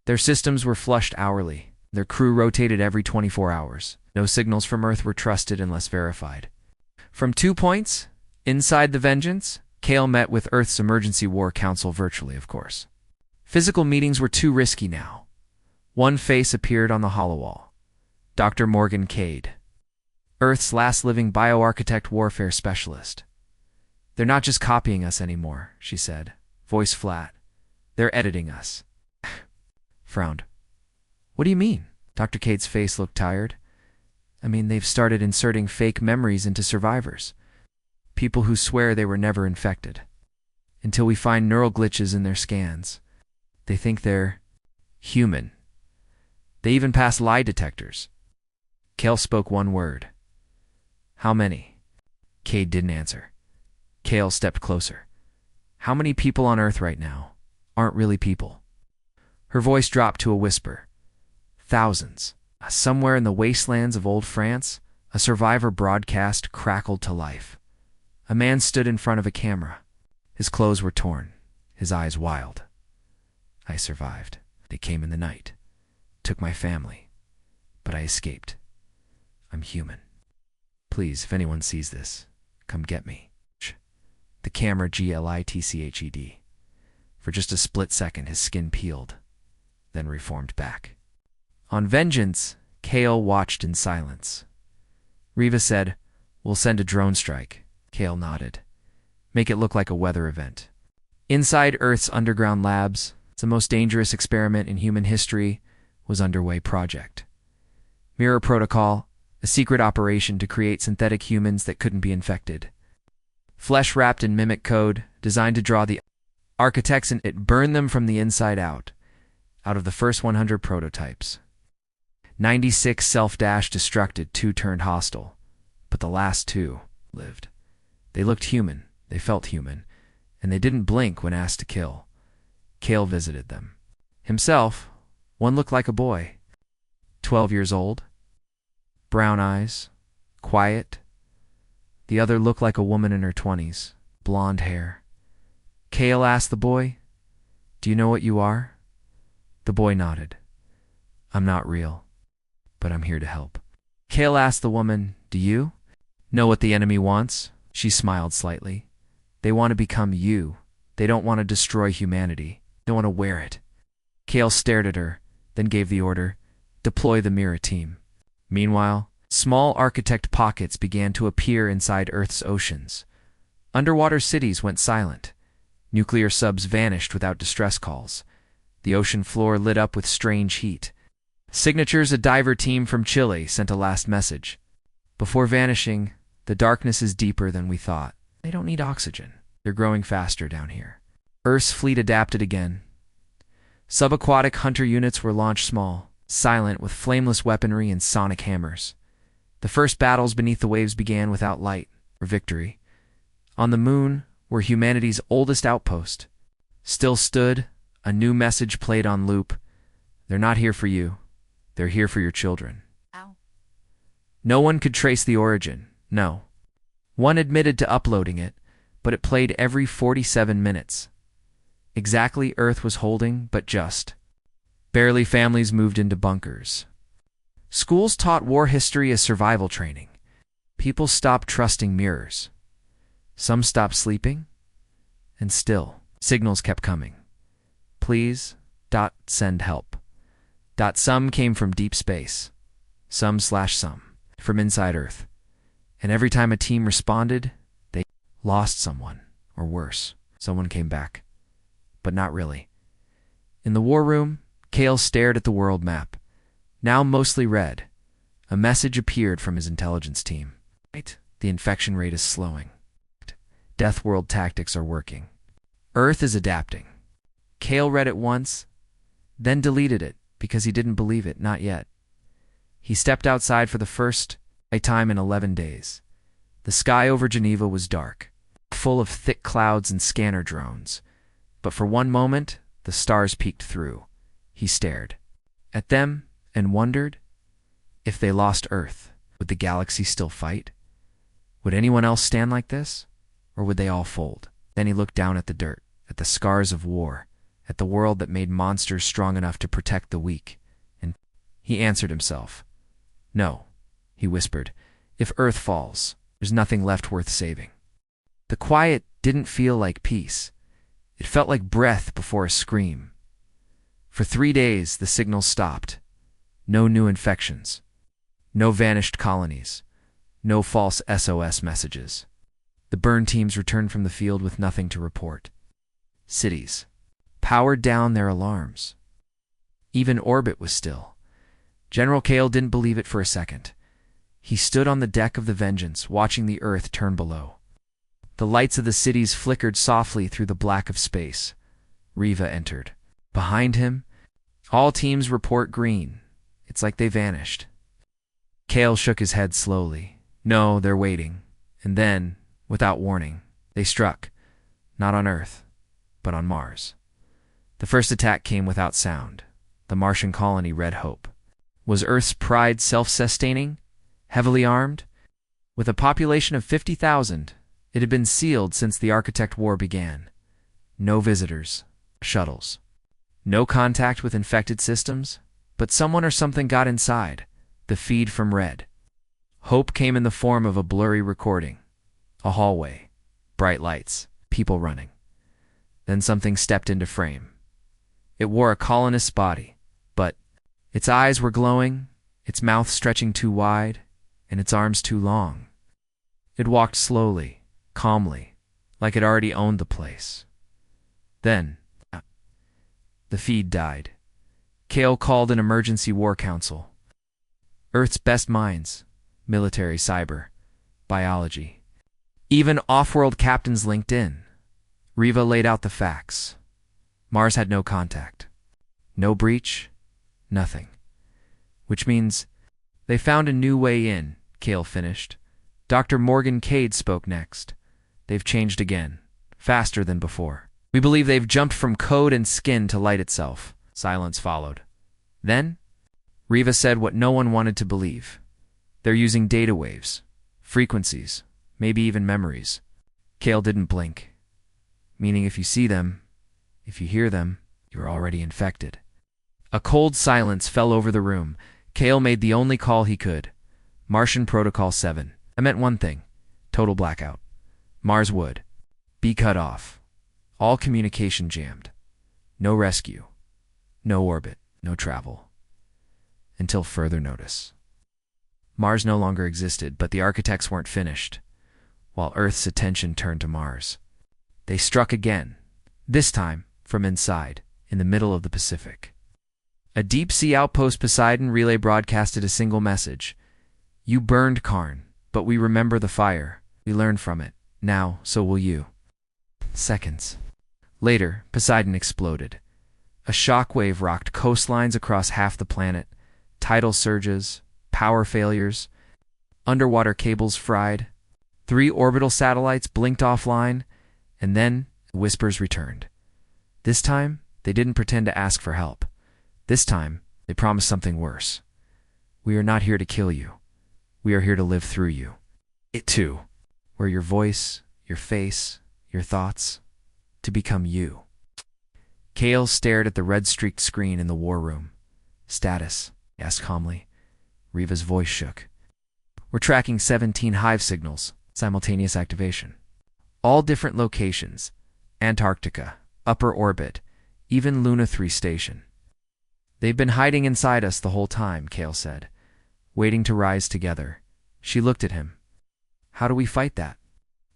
Their systems were flushed hourly. Their crew rotated every 24 hours. No signals from Earth were trusted unless verified. From 2 points, inside the Vengeance, Kale met with Earth's Emergency War Council virtually, of course. Physical meetings were too risky now. One face appeared on the holowall. Dr. Morgan Cade, Earth's last living bioarchitect warfare specialist. They're not just copying us anymore, she said, voice flat. They're editing us. Frowned. What do you mean? Dr. Cade's face looked tired. I mean, they've started inserting fake memories into survivors. People who swear they were never infected. Until we find neural glitches in their scans. They think they're human. They even pass lie detectors. Kale spoke one word. How many? Cade didn't answer. Kale stepped closer. How many people on Earth right now aren't really people? Her voice dropped to a whisper. Thousands. Somewhere in the wastelands of old France, a survivor broadcast crackled to life. A man stood in front of a camera. His clothes were torn, his eyes wild. I survived. They came in the night. Took my family. But I escaped. I'm human. Please, if anyone sees this, come get me. The camera glitched. For just a split second, his skin peeled, then reformed back. On Vengeance, Kale watched in silence. Riva said, we'll send a drone strike. Kale nodded. Make it look like a weather event. Inside Earth's underground labs, the most dangerous experiment in human history was underway. Project Mirror Protocol, a secret operation to create synthetic humans that couldn't be infected. Flesh wrapped in mimic code, designed to draw the architects and it burned them from the inside out. Out of the first 100 prototypes, 96 self-destructed, 2 turned hostile, but the last 2 lived. They looked human, they felt human, and they didn't blink when asked to kill. Kale visited them. Himself, one looked like a boy, 12 years old, brown eyes, quiet. The other looked like a woman in her 20s, blonde hair. Kale asked the boy, "Do you know what you are?" The boy nodded. "I'm not real, but I'm here to help." Kale asked the woman, "Do you know what the enemy wants?" She smiled slightly. "They want to become you. They don't want to destroy humanity. They want to wear it." Kale stared at her, then gave the order, "Deploy the mirror team." Meanwhile, small architect pockets began to appear inside Earth's oceans. Underwater cities went silent. Nuclear subs vanished without distress calls. The ocean floor lit up with strange heat. Signatures, a diver team from Chile, sent a last message. Before vanishing, "The darkness is deeper than we thought. They don't need oxygen. They're growing faster down here." Earth's fleet adapted again. Subaquatic hunter units were launched small, silent, with flameless weaponry and sonic hammers. The first battles beneath the waves began without light or victory. On the moon, where humanity's oldest outpost still stood, a new message played on loop. "They're not here for you. They're here for your children." Ow. No one could trace the origin, no. One admitted to uploading it, but it played every 47 minutes. Exactly Earth was holding, but just. Barely families moved into bunkers. Schools taught war history as survival training. People stopped trusting mirrors. Some stopped sleeping, and still, signals kept coming. "Please, send help." Some came from deep space. Some from inside Earth. And every time a team responded, they lost someone, or worse, someone came back. But not really. In the war room, Kale stared at the world map. Now mostly red. A message appeared from his intelligence team. "The infection rate is slowing. Deathworld tactics are working. Earth is adapting." Kale read it once, then deleted it because he didn't believe it, not yet. He stepped outside for the first time in 11 days. The sky over Geneva was dark, full of thick clouds and scanner drones. But for one moment, the stars peeked through. He stared at them and wondered, if they lost Earth, would the galaxy still fight? Would anyone else stand like this? Or would they all fold? Then he looked down at the dirt, at the scars of war, at the world that made monsters strong enough to protect the weak. And he answered himself. "No," he whispered. "If Earth falls, there's nothing left worth saving." The quiet didn't feel like peace. It felt like breath before a scream. For 3 days, the signals stopped. No new infections. No vanished colonies. No false SOS messages. The burn teams returned from the field with nothing to report. Cities powered down their alarms. Even orbit was still. General Kale didn't believe it for a second. He stood on the deck of the Vengeance, watching the Earth turn below. The lights of the cities flickered softly through the black of space. Riva entered. Behind him, all teams report green. It's like they vanished. Kale shook his head slowly. No, they're waiting. And then, without warning, they struck. Not on Earth, but on Mars. The first attack came without sound. The Martian colony Red Hope. Was Earth's pride self-sustaining? Heavily armed? With a population of 50,000, it had been sealed since the Architect War began. No visitors, shuttles. No contact with infected systems, but someone or something got inside. The feed from Red Hope came in the form of a blurry recording. A hallway, bright lights, people running. Then something stepped into frame. It wore a colonist's body, but its eyes were glowing, its mouth stretching too wide, and its arms too long. It walked slowly, calmly, like it already owned the place. Then, the feed died. Kale called an emergency war council. Earth's best minds, military, cyber, biology. Even off-world captains linked in. Riva laid out the facts. Mars had no contact. No breach, nothing. Which means they found a new way in, Kale finished. Dr. Morgan Cade spoke next. They've changed again, faster than before. We believe they've jumped from code and skin to light itself. Silence followed. Then, Riva said what no one wanted to believe. They're using data waves, frequencies, maybe even memories. Kale didn't blink. Meaning if you see them, if you hear them, you're already infected. A cold silence fell over the room. Kale made the only call he could. Martian Protocol 7. I meant one thing. Total blackout. Mars would be cut off. All communication jammed. No rescue. No orbit. No travel. Until further notice. Mars no longer existed, but the architects weren't finished. While Earth's attention turned to Mars, they struck again, this time from inside, in the middle of the Pacific. A deep-sea outpost Poseidon relay broadcasted a single message. You burned Karn, but we remember the fire. We learned from it. Now, so will you. Seconds. Later, Poseidon exploded. A shockwave rocked coastlines across half the planet. Tidal surges, power failures, underwater cables fried. 3 orbital satellites blinked offline, and then whispers returned. This time, they didn't pretend to ask for help. This time, they promised something worse. We are not here to kill you. We are here to live through you. It too, where your voice, your face, your thoughts, to become you. Kale stared at the red-streaked screen in the war room. Status, he asked calmly. Riva's voice shook. We're tracking 17 hive signals, simultaneous activation. All different locations. Antarctica, upper orbit, even Luna 3 station. They've been hiding inside us the whole time, Kale said, waiting to rise together. She looked at him. How do we fight that?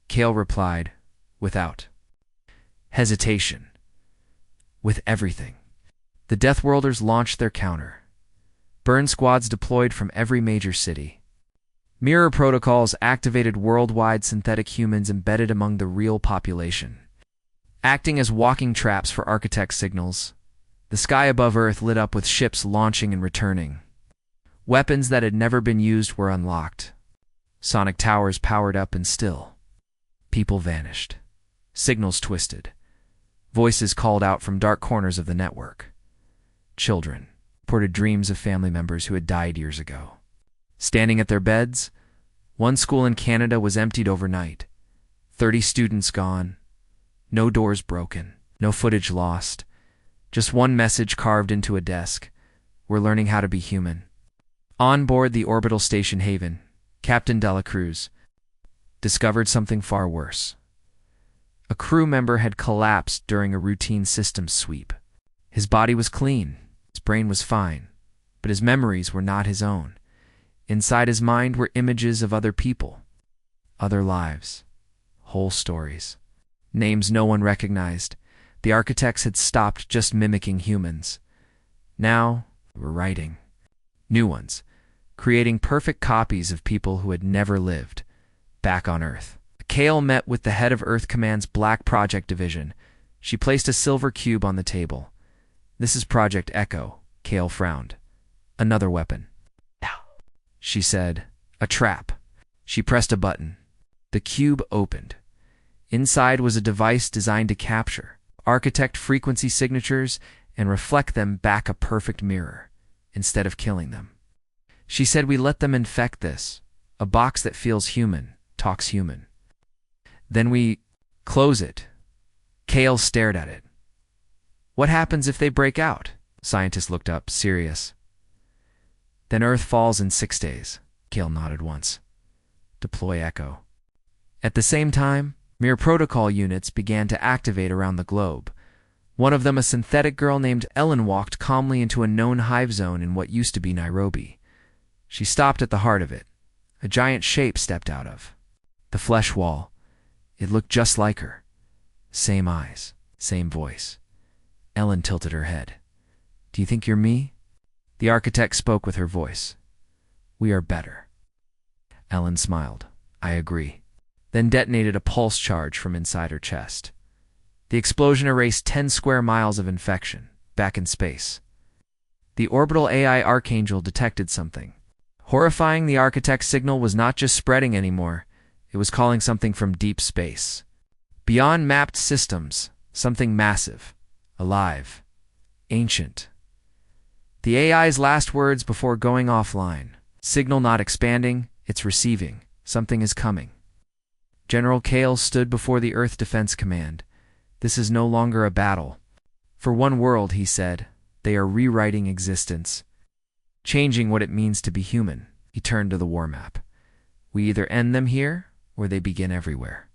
Kale replied, without hesitation. With everything. The Deathworlders launched their counter. Burn squads deployed from every major city. Mirror protocols activated worldwide synthetic humans embedded among the real population. Acting as walking traps for architect signals, the sky above Earth lit up with ships launching and returning. Weapons that had never been used were unlocked. Sonic towers powered up and still. People vanished. Signals twisted. Voices called out from dark corners of the network. Children reported dreams of family members who had died years ago. Standing at their beds, one school in Canada was emptied overnight. 30 students gone. No doors broken. No footage lost. Just one message carved into a desk. We're learning how to be human. On board the orbital station Haven, Captain Dela Cruz discovered something far worse. A crew member had collapsed during a routine systems sweep. His body was clean. His brain was fine. But his memories were not his own. Inside his mind were images of other people, other lives, whole stories, names no one recognized. The architects had stopped just mimicking humans. Now, they were writing new ones, creating perfect copies of people who had never lived, back on Earth. Kale met with the head of Earth Command's Black Project Division. She placed a silver cube on the table. This is Project Echo, Kale frowned. Another weapon. She said, a trap. She pressed a button. The cube opened. Inside was a device designed to capture, architect frequency signatures, and reflect them back a perfect mirror, instead of killing them. She said we let them infect this, a box that feels human, talks human. Then we close it. Kale stared at it. What happens if they break out? Scientist looked up, serious. Then Earth falls in 6 days. Kale nodded once. Deploy Echo. At the same time, mirror protocol units began to activate around the globe. One of them, a synthetic girl named Ellen, walked calmly into a known hive zone in what used to be Nairobi. She stopped at the heart of it. A giant shape stepped out of the flesh wall. It looked just like her. Same eyes, same voice. Ellen tilted her head. Do you think you're me? The architect spoke with her voice. We are better. Ellen smiled. I agree. Then detonated a pulse charge from inside her chest. The explosion erased 10 square miles of infection, back in space. The orbital AI Archangel detected something. Horrifying, the architect's signal was not just spreading anymore. It was calling something from deep space. Beyond mapped systems, Something massive, alive, ancient. The AI's last words before going offline. Signal not expanding, it's receiving. Something is coming. General Kale stood before the Earth Defense Command. This is no longer a battle. For one world, he said, they are rewriting existence, changing what it means to be human. He turned to the war map. We either end them here, or they begin everywhere.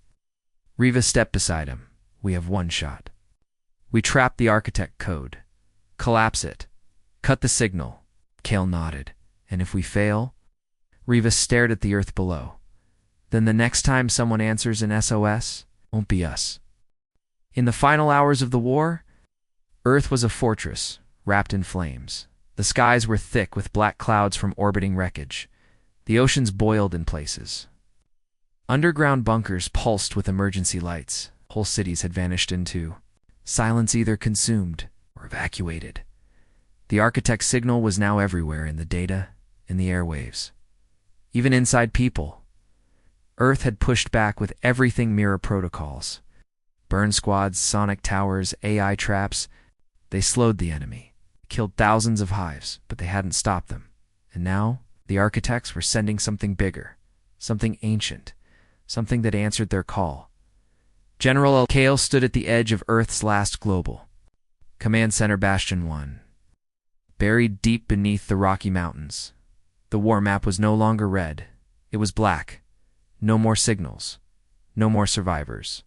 Riva stepped beside him. We have one shot. We trap the architect code. Collapse it. Cut the signal. Kale nodded. And if we fail? Riva stared at the earth below. Then the next time someone answers an SOS, won't be us. In the final hours of the war, Earth was a fortress, wrapped in flames. The skies were thick with black clouds from orbiting wreckage. The oceans boiled in places. Underground bunkers pulsed with emergency lights. Whole cities had vanished into silence, either consumed or evacuated. The architect's signal was now everywhere, in the data, in the airwaves. Even inside people. Earth had pushed back with everything mirror protocols. Burn squads, sonic towers, AI traps. They slowed the enemy, killed thousands of hives, but they hadn't stopped them. And now, the architects were sending something bigger, something ancient, something that answered their call. General Kale stood at the edge of Earth's last global. Command Center Bastion 1. Buried deep beneath the Rocky Mountains. The war map was no longer red. It was black. No more signals. No more survivors.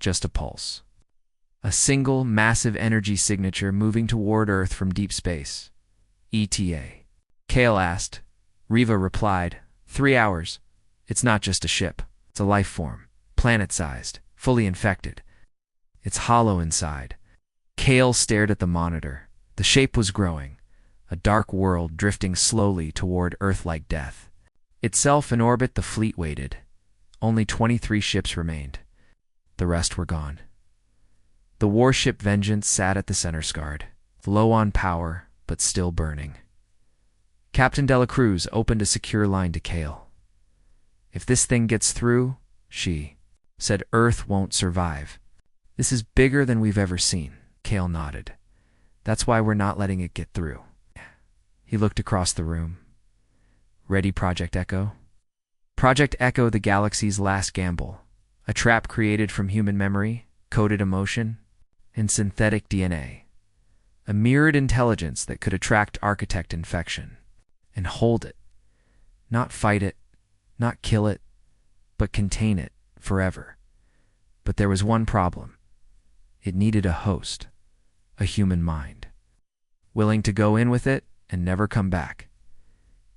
Just a pulse. A single, massive energy signature moving toward Earth from deep space. ETA. Kale asked. Riva replied, 3 hours. It's not just a ship. It's a life form. Planet-sized. Fully infected. It's hollow inside. Kale stared at the monitor. The shape was growing. A dark world drifting slowly toward Earth-like death. Itself in orbit, the fleet waited. Only 23 ships remained. The rest were gone. The warship Vengeance sat at the center guard, low on power, but still burning. Captain Dela Cruz opened a secure line to Kale. If this thing gets through, she said, Earth won't survive. This is bigger than we've ever seen. Kale nodded. That's why we're not letting it get through. He looked across the room. Ready, Project Echo? Project Echo, the galaxy's last gamble. A trap created from human memory, coded emotion, and synthetic DNA. A mirrored intelligence that could attract architect infection and hold it. Not fight it, not kill it, but contain it forever. But there was one problem. It needed a host, a human mind. Willing to go in with it and never come back.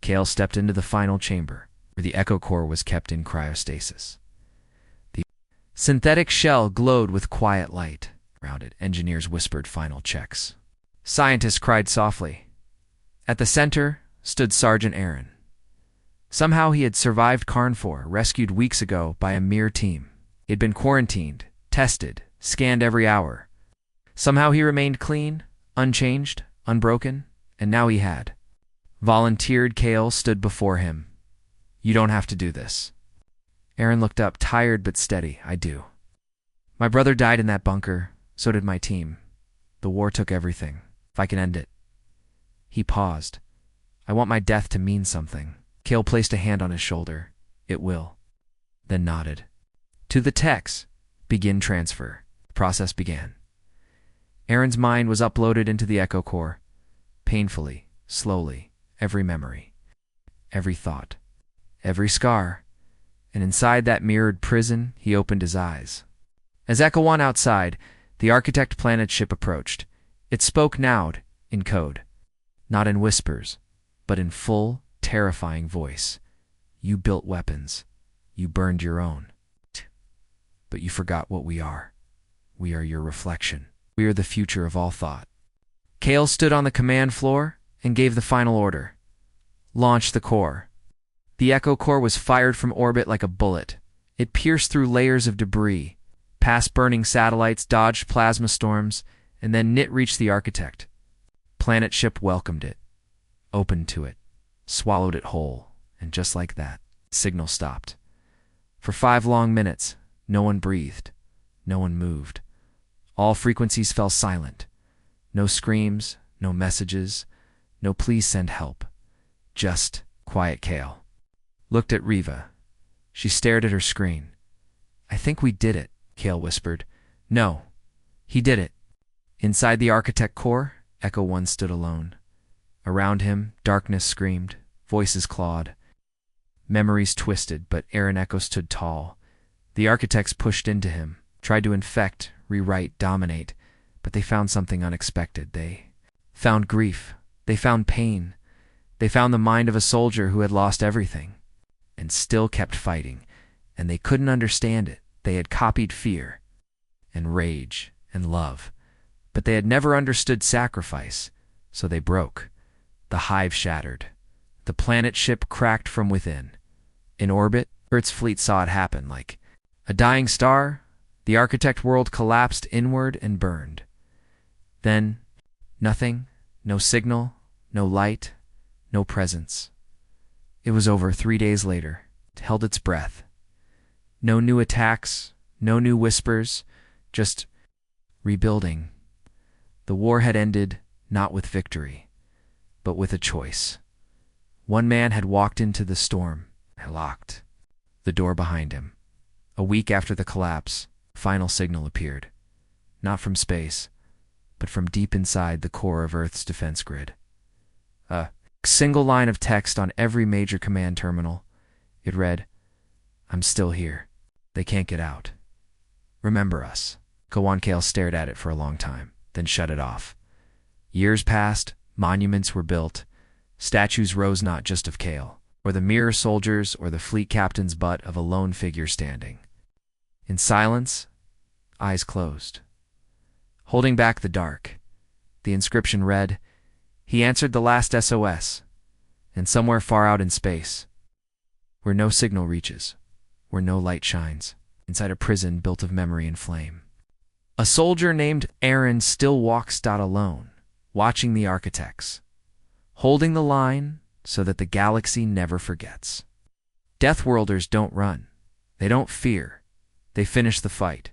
Kale stepped into the final chamber, where the Echo Core was kept in cryostasis. The synthetic shell glowed with quiet light. Around it, engineers whispered final checks. Scientists cried softly. At the center stood Sergeant Aaron. Somehow he had survived Carn-4, rescued weeks ago by a mere team. He had been quarantined, tested, scanned every hour. Somehow he remained clean, unchanged, unbroken, and now he had. Volunteered. Kale stood before him. You don't have to do this. Aaron looked up, tired but steady. I do. My brother died in that bunker. So did my team. The war took everything. If I can end it. He paused. I want my death to mean something. Kale placed a hand on his shoulder. It will. Then nodded. To the techs. Begin transfer. The process began. Aaron's mind was uploaded into the Echo Core. Painfully, slowly, every memory, every thought, every scar. And inside that mirrored prison, he opened his eyes. As Echo 1 outside, the Architect Planet ship approached. It spoke now in code. Not in whispers, but in full, terrifying voice. You built weapons. You burned your own. But you forgot what we are. We are your reflection. We are the future of all thought. Kale stood on the command floor and gave the final order. Launch the core. The Echo Core was fired from orbit like a bullet. It pierced through layers of debris, past burning satellites, dodged plasma storms, and then it reached the Architect. Planet ship welcomed it, opened to it, swallowed it whole, and just like that, signal stopped. For 5 long minutes, no one breathed, no one moved. All frequencies fell silent. No screams, no messages, no please send help. Just quiet Kale. Looked at Riva. She stared at her screen. I think we did it, Kale whispered. No, he did it. Inside the architect core, Echo 1 stood alone. Around him, darkness screamed, voices clawed. Memories twisted, but Aaron Echo stood tall. The architects pushed into him, tried to infect, rewrite, dominate, but they found something unexpected. They found grief. They found pain. They found the mind of a soldier who had lost everything and still kept fighting, and they couldn't understand it. They had copied fear and rage and love, but they had never understood sacrifice, so they broke. The hive shattered. The planet ship cracked from within. In orbit, Earth's fleet saw it happen. Like a dying star, the architect world collapsed inward and burned. Then, nothing, no signal, no light, no presence. It was over 3 days later. It held its breath. No new attacks, no new whispers, just rebuilding. The war had ended, not with victory, but with a choice. One man had walked into the storm and locked the door behind him. A week after the collapse, a final signal appeared. Not from space, but from deep inside the core of Earth's defense grid. A single line of text on every major command terminal. It read, I'm still here. They can't get out. Remember us. Kawan Kale stared at it for a long time, then shut it off. Years passed, monuments were built. Statues rose not just of Kale, or the mirror soldiers, or the fleet captain's but of a lone figure standing. In silence, eyes closed. Holding back the dark, the inscription read, He answered the last SOS, and somewhere far out in space, where no signal reaches, where no light shines, inside a prison built of memory and flame, a soldier named Aaron still walks alone, watching the architects, holding the line so that the galaxy never forgets. Deathworlders don't run. They don't fear. They finish the fight.